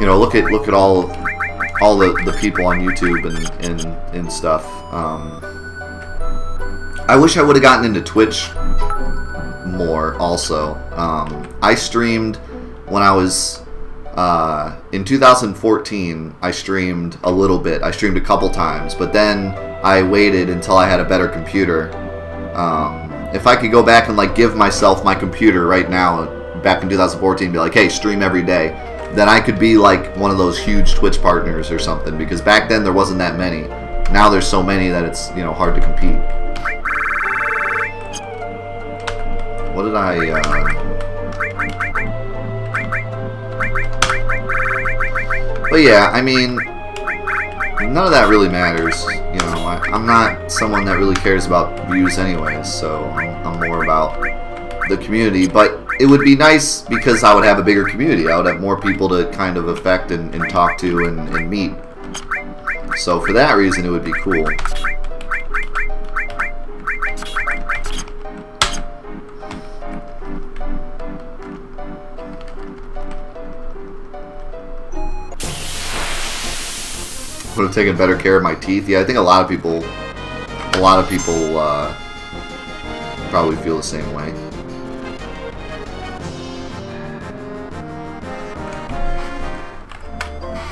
S1: you know, look at all the people on YouTube and stuff. I wish I would have gotten into Twitch more also. I streamed when I was in 2014. I streamed a little bit. I streamed a couple times, but then I waited until I had a better computer. If I could go back and like give myself my computer right now, back in 2014, be like, hey, stream every day, then I could be like one of those huge Twitch partners or something. Because back then there wasn't that many. Now there's so many that it's, you know, hard to compete. What did I? But yeah, I mean, none of that really matters. You know, I'm not someone that really cares about views anyways, so I'm more about the community. But it would be nice because I would have a bigger community. I would have more people to kind of affect and talk to and meet. So for that reason, it would be cool. Would have taken better care of my teeth. Yeah, I think a lot of people probably feel the same way.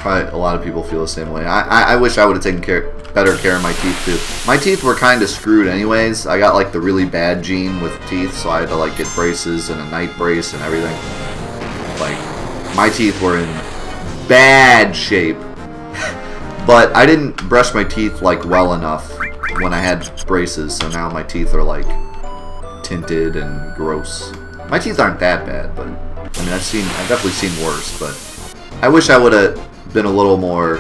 S1: Probably a lot of people feel the same way. I wish I would have taken better care of my teeth too. My teeth were kind of screwed anyways. I got like the really bad gene with teeth, so I had to like get braces and a night brace and everything. Like, my teeth were in bad shape. But I didn't brush my teeth like well enough when I had braces, so now my teeth are like tinted and gross. My teeth aren't that bad, but I mean I've definitely seen worse. But I wish I would have been a little more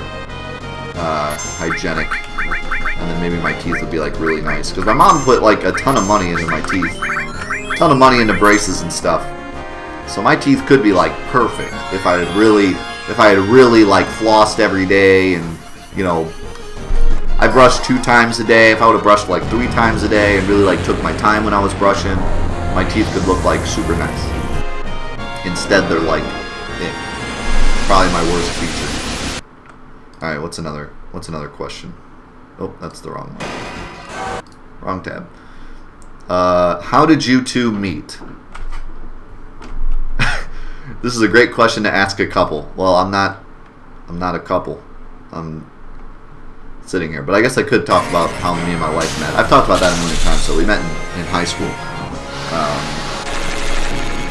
S1: hygienic, and then maybe my teeth would be like really nice. Because my mom put like a ton of money into my teeth, a ton of money into braces and stuff. So my teeth could be like perfect if I had really like flossed every day and, you know, I brushed 2 times a day. If I would have brushed like 3 times a day and really like took my time when I was brushing, my teeth could look like super nice. Instead, they're like probably my worst feature. All right, what's another question? Oh, that's the wrong one. Wrong tab. How did you two meet? This is a great question to ask a couple. Well, I'm not a couple. I'm sitting here, but I guess I could talk about how me and my wife met. I've talked about that a million times. So we met in high school.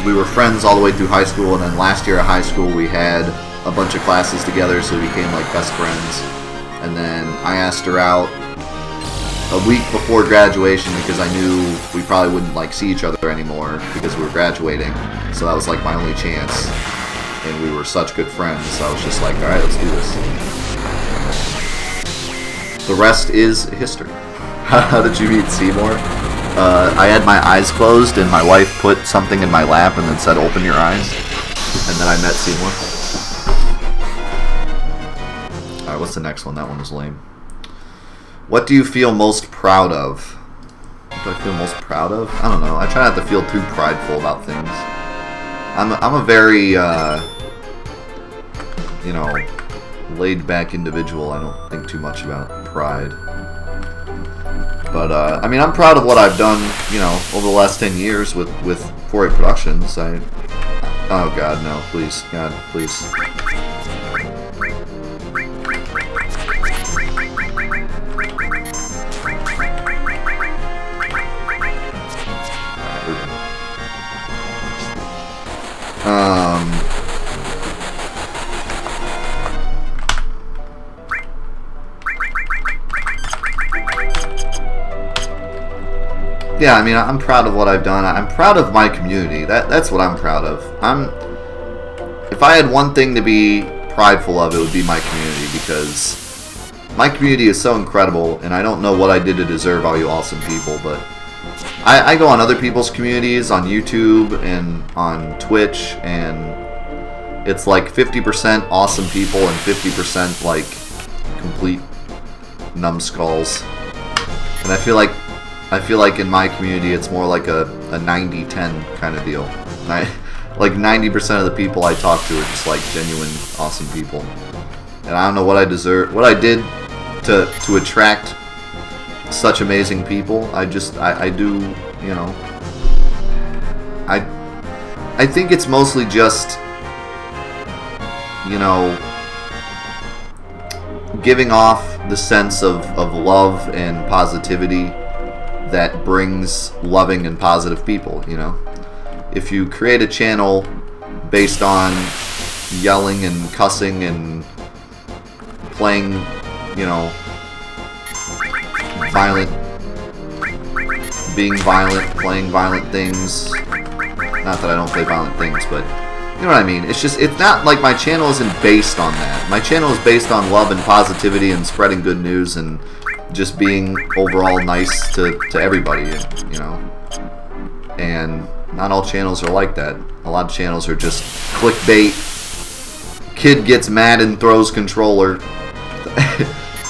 S1: We were friends all the way through high school, and then last year at high school we had a bunch of classes together, so we became like best friends. And then I asked her out a week before graduation because I knew we probably wouldn't like see each other anymore because we were graduating. So that was like my only chance, and we were such good friends. So I was just like, all right, let's do this. The rest is history. How did you meet Seymour? I had my eyes closed, and my wife put something in my lap and then said, "Open your eyes," and then I met Seymour. All right, what's the next one? That one was lame. What do you feel most proud of? What do I feel most proud of? I don't know. I try not to feel too prideful about things. I'm a very, laid-back individual. I don't think too much about pride. But, I mean, I'm proud of what I've done, over the last 10 years with 4A Productions. Oh, God, no. Please. God, please. Yeah, I mean, I'm proud of what I've done. I'm proud of my community. That's what I'm proud of. If I had one thing to be prideful of, it would be my community, because my community is so incredible, and I don't know what I did to deserve all you awesome people, but I go on other people's communities on YouTube and on Twitch, and it's like 50% awesome people and 50% like complete numbskulls. And I feel like in my community it's more like a 90-10 kind of deal. Like 90% of the people I talk to are just like genuine awesome people. And I don't know what I did to attract such amazing people. I do, I think it's mostly just, giving off the sense of love and positivity that brings loving and positive people, If you create a channel based on yelling and cussing and playing, being violent, playing violent things, not that I don't play violent things, but you know what I mean? It's not like my channel isn't based on that. My channel is based on love and positivity and spreading good news and just being overall nice to everybody, And not all channels are like that. A lot of channels are just clickbait. Kid gets mad and throws controller.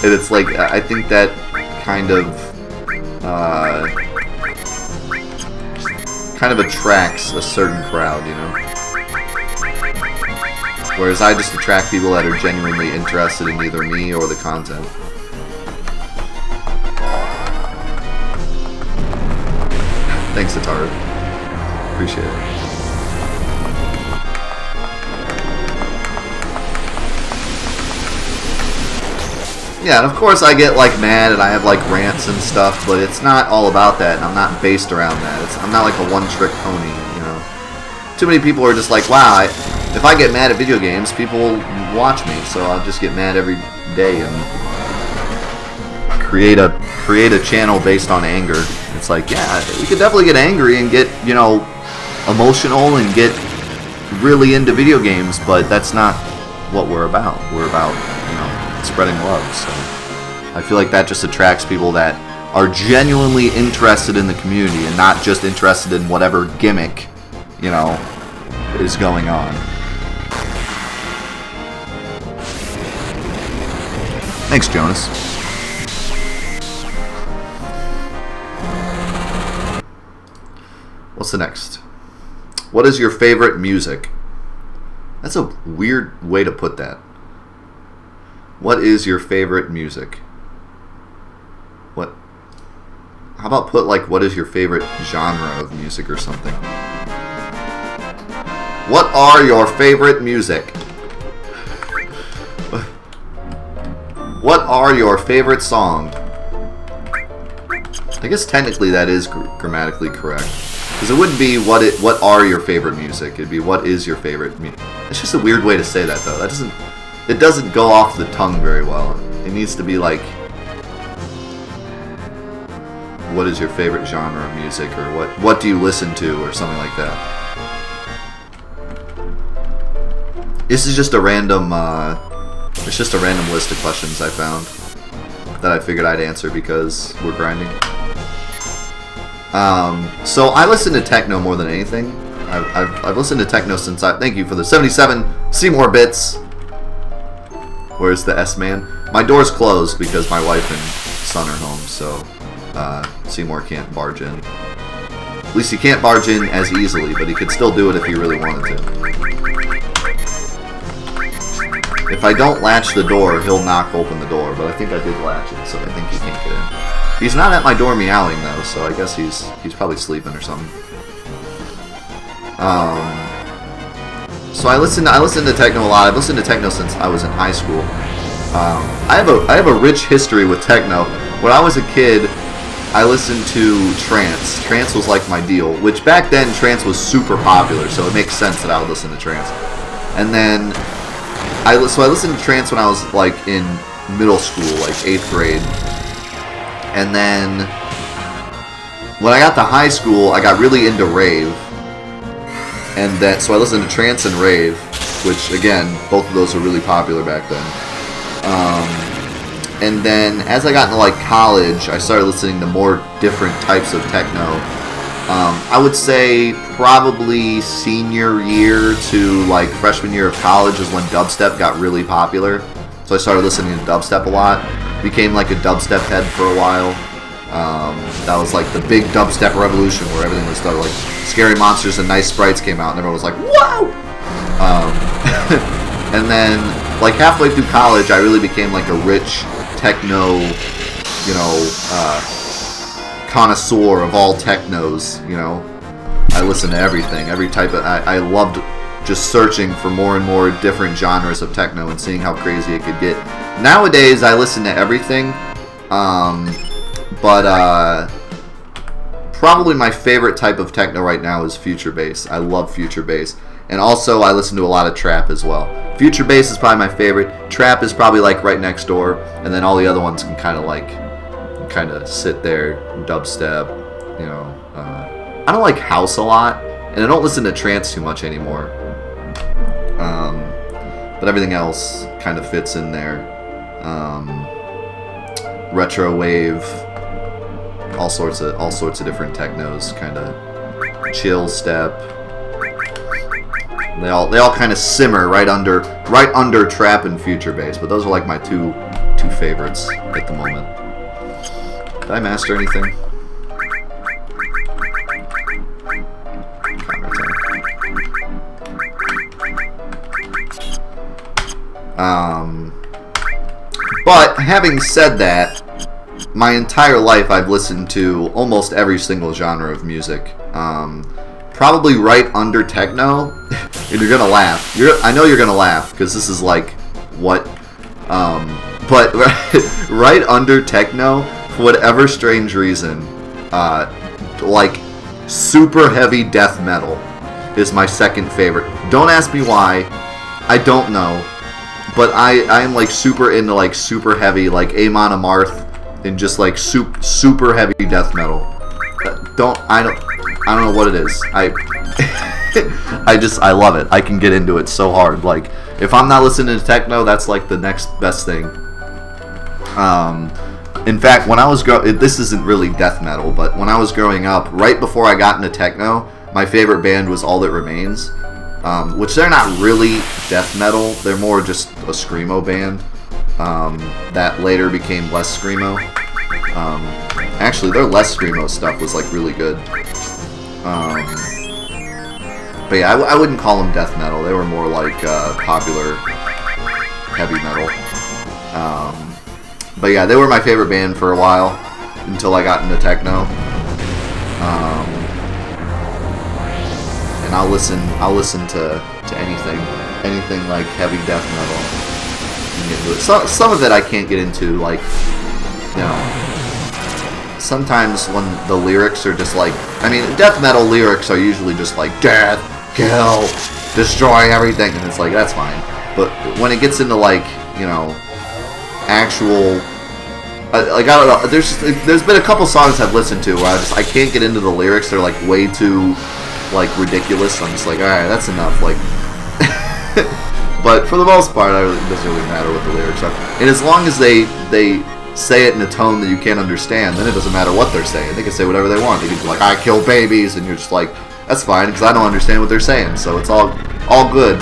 S1: And it's like, I think that kind of attracts a certain crowd, Whereas I just attract people that are genuinely interested in either me or the content. Thanks, Ataru. Appreciate it. Yeah, and of course I get like mad and I have like rants and stuff, but it's not all about that, and I'm not based around that. I'm not like a one-trick pony, Too many people are just like, wow, if I get mad at video games, people will watch me, so I'll just get mad every day and create a channel based on anger. It's like, yeah, we could definitely get angry and get, emotional and get really into video games, but that's not what we're about. We're about, spreading love. So I feel like that just attracts people that are genuinely interested in the community and not just interested in whatever gimmick, is going on. Thanks, Jonas. What's the next? What is your favorite music? That's a weird way to put that. What is your favorite music? What? How about put like, what is your favorite genre of music or something? What are your favorite music? What are your favorite song? I guess technically that is grammatically correct, because it wouldn't be what are your favorite music. It'd be what is your favorite music. It's just a weird way to say that though. It doesn't go off the tongue very well. It needs to be like, what is your favorite genre of music, or what do you listen to, or something like that. This is just a random it's just a random list of questions I found that I figured I'd answer because we're grinding. So I listen to techno more than anything. I've listened to techno since thank you for the 77 Seymour bits. Where's the S-Man? My door's closed because my wife and son are home, so Seymour can't barge in. At least he can't barge in as easily, but he could still do it if he really wanted to. If I don't latch the door, he'll knock open the door, but I think I did latch it, so I think he can't get in. He's not at my door meowing though, so I guess he's probably sleeping or something. So I listen to techno a lot. I've listened to techno since I was in high school. I have a rich history with techno. When I was a kid, I listened to trance. Trance was like my deal, which back then trance was super popular, so it makes sense that I would listen to trance. And then I listened to trance when I was like in middle school, like 8th grade. And then when I got to high school, I got really into rave. And then so I listened to trance and rave, which again, both of those were really popular back then. And then as I got into like college, I started listening to more different types of techno. I would say probably senior year to like freshman year of college is when dubstep got really popular. So I started listening to dubstep a lot. Became like a dubstep head for a while. That was like the big dubstep revolution where everything was started like Scary Monsters and Nice Sprites came out and everyone was like, whoa! And then like halfway through college I really became like a rich techno, you know, connoisseur of all technos, you know. I listened to everything, every type of, I loved just searching for more and more different genres of techno and seeing how crazy it could get. Nowadays I listen to everything, but probably my favorite type of techno right now is future bass. I love future bass. And also I listen to a lot of trap as well. Future bass is probably my favorite. Trap is probably like right next door, and then all the other ones can kind of sit there. Dubstep, you know. I don't like house a lot, and I don't listen to trance too much anymore. But everything else kind of fits in there. Retro wave, all sorts of different technos, kind of chill step. They all kind of simmer right under trap and future bass, but those are like my two favorites at the moment. Did I master anything? But having said that, my entire life I've listened to almost every single genre of music. Probably right under techno, and you're gonna laugh. I know you're gonna laugh because this is like what. But right under techno, for whatever strange reason, like super heavy death metal is my second favorite. Don't ask me why. I don't know. But I am like super into like super heavy, like Amon Amarth, and just like super heavy death metal. I don't know what it is. I love it. I can get into it so hard. Like if I'm not listening to techno, that's like the next best thing. In fact, when I was this isn't really death metal, but when I was growing up, right before I got into techno, my favorite band was All That Remains. Which they're not really death metal, they're more just a screamo band that later became less screamo. Actually, their less screamo stuff was like really good. But yeah, I wouldn't call them death metal. They were more like popular heavy metal. But yeah, they were my favorite band for a while until I got into techno. And I'll listen to anything like heavy death metal. Some of it I can't get into, like, you know. Sometimes when the lyrics are just like, I mean, death metal lyrics are usually just like death, kill, destroy everything, and it's like, that's fine. But when it gets into, like, you know, actual, like, I don't know, there's been a couple songs I've listened to where I can't get into the lyrics. They're like way too, like, ridiculous. I'm just like, alright, that's enough. Like, but for the most part, it doesn't really matter what the lyrics are. And as long as they say it in a tone that you can't understand, then it doesn't matter what they're saying. They can say whatever they want. They can be like, I kill babies, and you're just like, that's fine, because I don't understand what they're saying, so it's all good.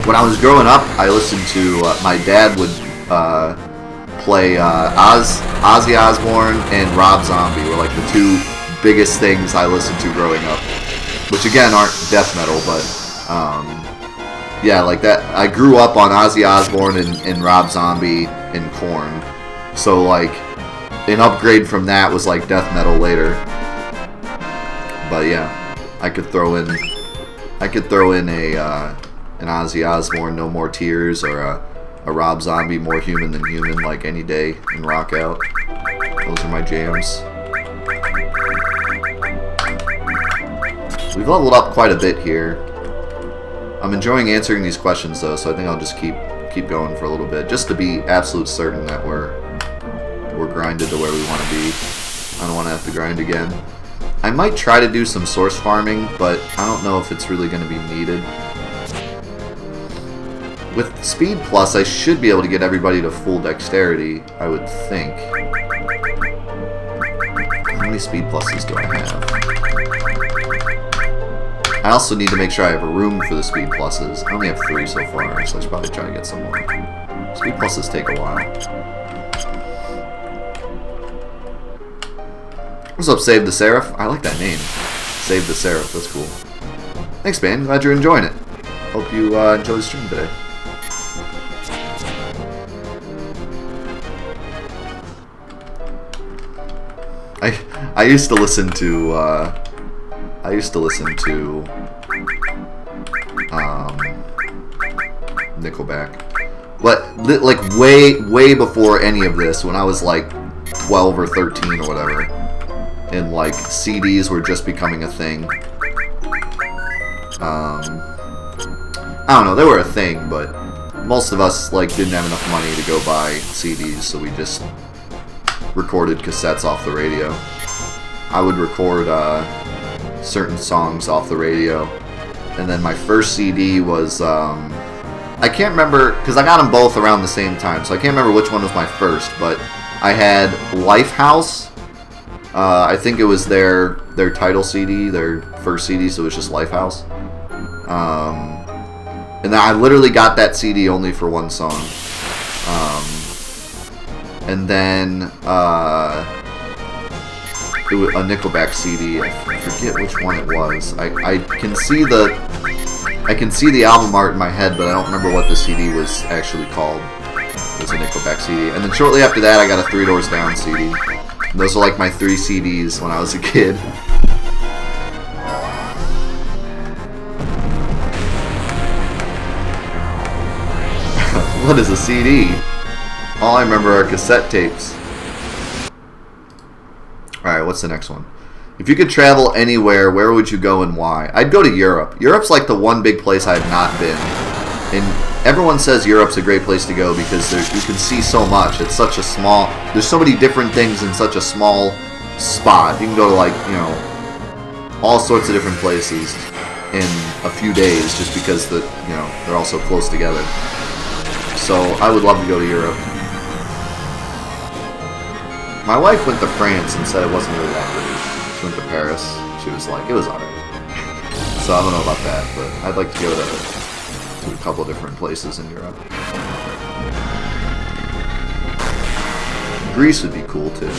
S1: When I was growing up, I listened to, my dad would play Ozzy Osbourne and Rob Zombie were like the two biggest things I listened to growing up, which again aren't death metal, but yeah, like that. I grew up on Ozzy Osbourne and Rob Zombie and Korn. So, like, an upgrade from that was, like, death metal later. But, yeah. I could throw in an Ozzy Osbourne, No More Tears, or a Rob Zombie, More Human Than Human, like, any day, and rock out. Those are my jams. We've leveled up quite a bit here. I'm enjoying answering these questions, though, so I think I'll just keep going for a little bit, just to be absolute certain that we're grinded to where we want to be. I don't want to have to grind again. I might try to do some source farming, but I don't know if it's really going to be needed. With Speed Plus, I should be able to get everybody to full dexterity, I would think. How many Speed Pluses do I have? I also need to make sure I have a room for the Speed Pluses. I only have 3 so far, so I should probably try to get some more. Speed Pluses take a while. What's up, Save the Seraph? I like that name. Save the Seraph, that's cool. Thanks, man. Glad you're enjoying it. Hope you enjoy the stream today. I used to listen to Nickelback. But like way before any of this, when I was like 12 or 13 or whatever, and like CDs were just becoming a thing. I don't know, they were a thing, but most of us like didn't have enough money to go buy CDs, so we just recorded cassettes off the radio. I would record certain songs off the radio, and then my first CD was I can't remember, because I got them both around the same time, so I can't remember which one was my first, but I had Lifehouse. I think it was their title CD, their first CD, so it was just Lifehouse. And then I literally got that CD only for one song. And then it was a Nickelback CD. I forget which one it was. I can see the album art in my head, but I don't remember what the CD was actually called. It was a Nickelback CD. And then shortly after that, I got a Three Doors Down CD. And those are like my 3 CDs when I was a kid. What is a CD? All I remember are cassette tapes. Alright, what's the next one? If you could travel anywhere, where would you go and why? I'd go to Europe. Europe's like the one big place I have not been. And everyone says Europe's a great place to go because you can see so much. It's such a small... There's so many different things in such a small spot. You can go to, like, you know, all sorts of different places in a few days just because they're all so close together. So I would love to go to Europe. My wife went to France and said it wasn't really that great. She went to Paris. She was like, it was alright. So I don't know about that, but I'd like to go to a couple different places in Europe. Greece would be cool too.